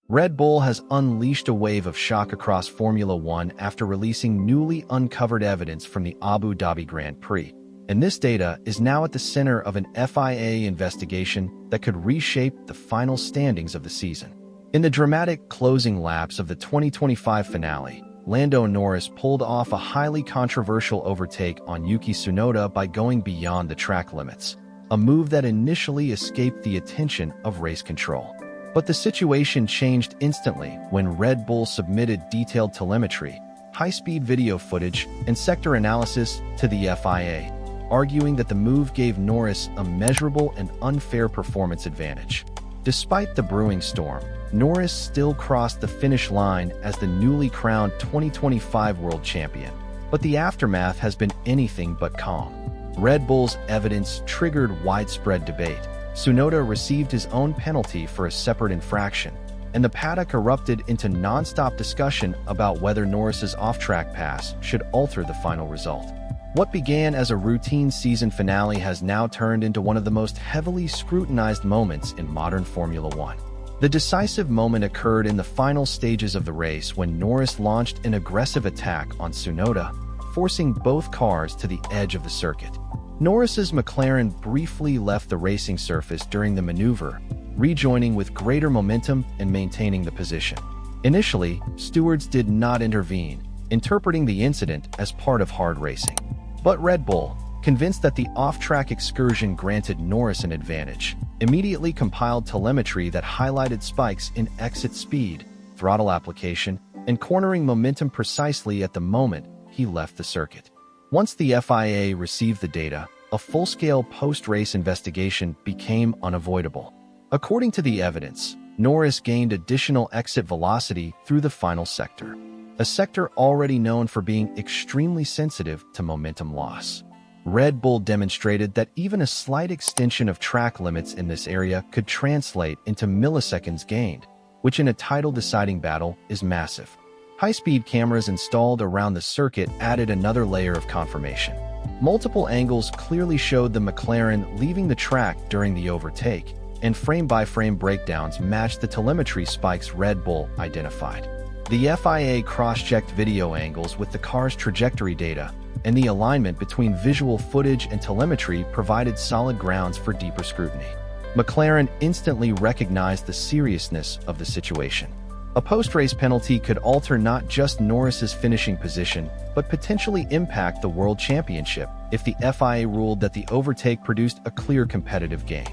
Red Bull has unleashed a wave of shock across Formula One after releasing newly uncovered evidence from the Abu Dhabi Grand Prix. And this data is now at the center of an FIA investigation that could reshape the final standings of the season. In the dramatic closing laps of the 2025 finale, Lando Norris pulled off a highly controversial overtake on Yuki Tsunoda by going beyond the track limits, a move that initially escaped the attention of race control. But the situation changed instantly when Red Bull submitted detailed telemetry, high-speed video footage, and sector analysis to the FIA, arguing that the move gave Norris a measurable and unfair performance advantage. Despite the brewing storm, Norris still crossed the finish line as the newly crowned 2025 world champion. But the aftermath has been anything but calm. Red Bull's evidence triggered widespread debate. Tsunoda received his own penalty for a separate infraction, and the paddock erupted into non-stop discussion about whether Norris's off-track pass should alter the final result. What began as a routine season finale has now turned into one of the most heavily scrutinized moments in modern Formula One. The decisive moment occurred in the final stages of the race when Norris launched an aggressive attack on Tsunoda, forcing both cars to the edge of the circuit. Norris's McLaren briefly left the racing surface during the maneuver, rejoining with greater momentum and maintaining the position. Initially, stewards did not intervene, interpreting the incident as part of hard racing. But Red Bull, convinced that the off-track excursion granted Norris an advantage, immediately compiled telemetry that highlighted spikes in exit speed, throttle application, and cornering momentum precisely at the moment he left the circuit. Once the FIA received the data, a full-scale post-race investigation became unavoidable. According to the evidence, Norris gained additional exit velocity through the final sector, a sector already known for being extremely sensitive to momentum loss. Red Bull demonstrated that even a slight extension of track limits in this area could translate into milliseconds gained, which in a title-deciding battle is massive. High-speed cameras installed around the circuit added another layer of confirmation. Multiple angles clearly showed the McLaren leaving the track during the overtake, and frame-by-frame breakdowns matched the telemetry spikes Red Bull identified. The FIA cross-checked video angles with the car's trajectory data, and the alignment between visual footage and telemetry provided solid grounds for deeper scrutiny. McLaren instantly recognized the seriousness of the situation. A post-race penalty could alter not just Norris's finishing position, but potentially impact the World Championship if the FIA ruled that the overtake produced a clear competitive gain.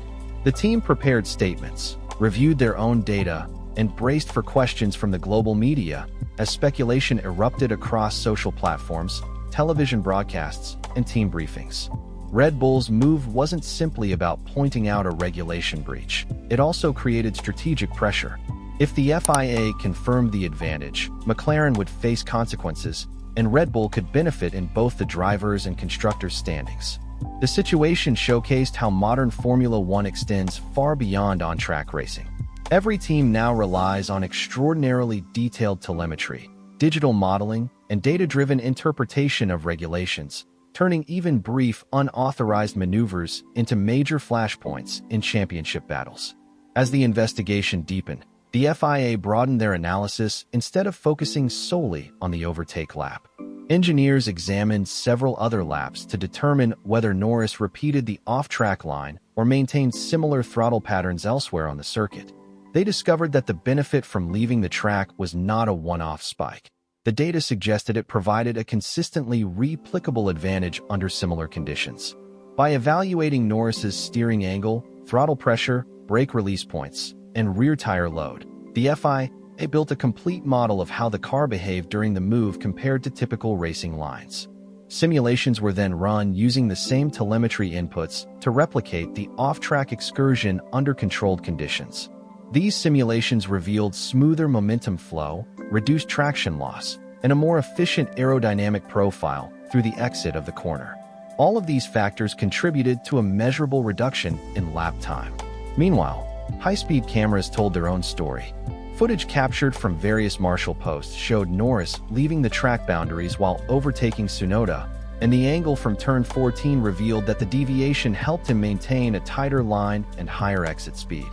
The team prepared statements, reviewed their own data, and braced for questions from the global media as speculation erupted across social platforms, television broadcasts, and team briefings. Red Bull's move wasn't simply about pointing out a regulation breach. It also created strategic pressure. If the FIA confirmed the advantage, McLaren would face consequences, and Red Bull could benefit in both the drivers' and constructors' standings. The situation showcased how modern Formula One extends far beyond on-track racing. Every team now relies on extraordinarily detailed telemetry, digital modeling, and data-driven interpretation of regulations, turning even brief, unauthorized maneuvers into major flashpoints in championship battles. As the investigation deepened, the FIA broadened their analysis instead of focusing solely on the overtake lap. Engineers examined several other laps to determine whether Norris repeated the off-track line or maintained similar throttle patterns elsewhere on the circuit. They discovered that the benefit from leaving the track was not a one-off spike. The data suggested it provided a consistently replicable advantage under similar conditions. By evaluating Norris's steering angle, throttle pressure, brake release points, and rear tire load, the FIA built a complete model of how the car behaved during the move compared to typical racing lines. Simulations were then run using the same telemetry inputs to replicate the off-track excursion under controlled conditions. These simulations revealed smoother momentum flow, reduced traction loss, and a more efficient aerodynamic profile through the exit of the corner. All of these factors contributed to a measurable reduction in lap time. Meanwhile, high-speed cameras told their own story. Footage captured from various marshal posts showed Norris leaving the track boundaries while overtaking Tsunoda, and the angle from turn 14 revealed that the deviation helped him maintain a tighter line and higher exit speed.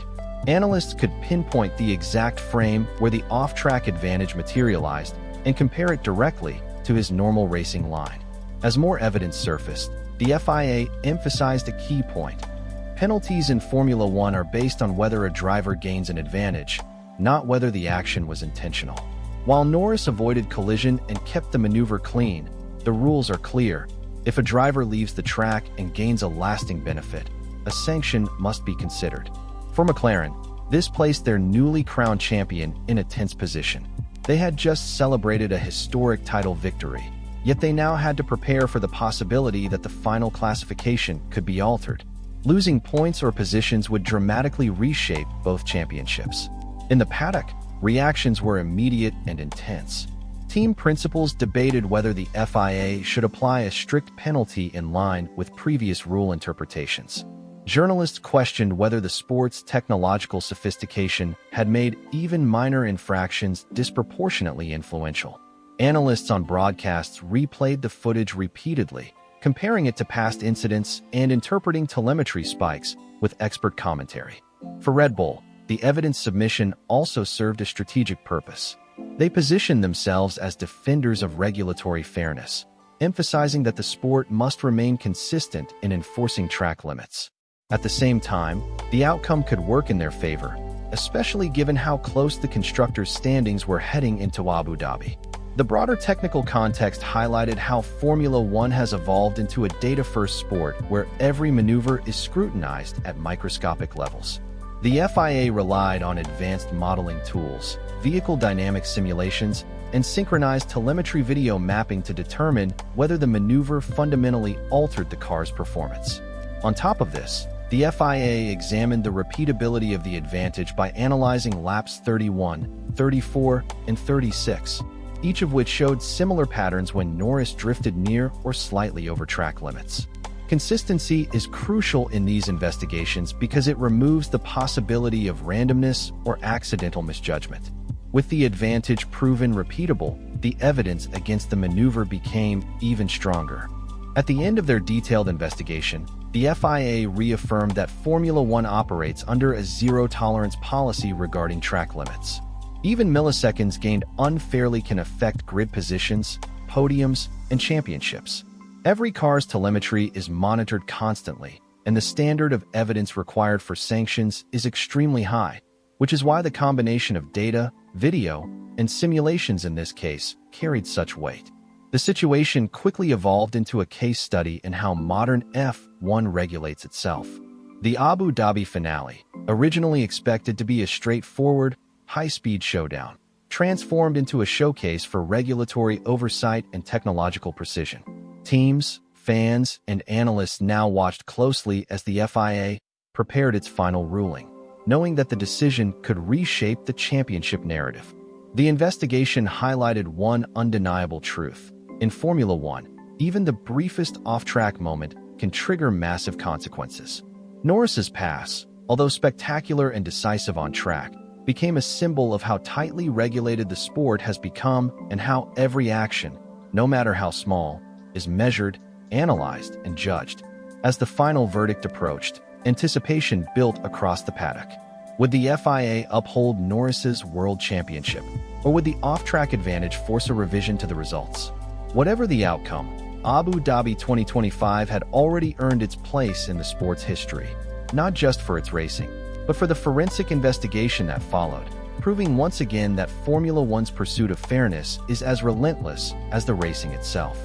Analysts could pinpoint the exact frame where the off-track advantage materialized and compare it directly to his normal racing line. As more evidence surfaced, the FIA emphasized a key point. Penalties in Formula One are based on whether a driver gains an advantage, not whether the action was intentional. While Norris avoided collision and kept the maneuver clean, the rules are clear. If a driver leaves the track and gains a lasting benefit, a sanction must be considered. For McLaren, this placed their newly crowned champion in a tense position. They had just celebrated a historic title victory, yet they now had to prepare for the possibility that the final classification could be altered. Losing points or positions would dramatically reshape both championships. In the paddock, reactions were immediate and intense. Team principals debated whether the FIA should apply a strict penalty in line with previous rule interpretations. Journalists questioned whether the sport's technological sophistication had made even minor infractions disproportionately influential. Analysts on broadcasts replayed the footage repeatedly, comparing it to past incidents and interpreting telemetry spikes with expert commentary. For Red Bull, the evidence submission also served a strategic purpose. They positioned themselves as defenders of regulatory fairness, emphasizing that the sport must remain consistent in enforcing track limits. At the same time, the outcome could work in their favor, especially given how close the constructors' standings were heading into Abu Dhabi. The broader technical context highlighted how Formula One has evolved into a data-first sport where every maneuver is scrutinized at microscopic levels. The FIA relied on advanced modeling tools, vehicle dynamic simulations, and synchronized telemetry video mapping to determine whether the maneuver fundamentally altered the car's performance. On top of this, the FIA examined the repeatability of the advantage by analyzing laps 31, 34, and 36, each of which showed similar patterns when Norris drifted near or slightly over track limits. Consistency is crucial in these investigations because it removes the possibility of randomness or accidental misjudgment. With the advantage proven repeatable, the evidence against the maneuver became even stronger. At the end of their detailed investigation, the FIA reaffirmed that Formula One operates under a zero-tolerance policy regarding track limits. Even milliseconds gained unfairly can affect grid positions, podiums, and championships. Every car's telemetry is monitored constantly, and the standard of evidence required for sanctions is extremely high, which is why the combination of data, video, and simulations in this case carried such weight. The situation quickly evolved into a case study in how modern F1 regulates itself. The Abu Dhabi finale, originally expected to be a straightforward, high-speed showdown, transformed into a showcase for regulatory oversight and technological precision. Teams, fans, and analysts now watched closely as the FIA prepared its final ruling, knowing that the decision could reshape the championship narrative. The investigation highlighted one undeniable truth. In Formula One, even the briefest off-track moment can trigger massive consequences. Norris's pass, although spectacular and decisive on track, became a symbol of how tightly regulated the sport has become and how every action, no matter how small, is measured, analyzed, and judged. As the final verdict approached, anticipation built across the paddock. Would the FIA uphold Norris's world championship, or would the off-track advantage force a revision to the results? Whatever the outcome, Abu Dhabi 2025 had already earned its place in the sport's history, not just for its racing, but for the forensic investigation that followed, proving once again that Formula One's pursuit of fairness is as relentless as the racing itself.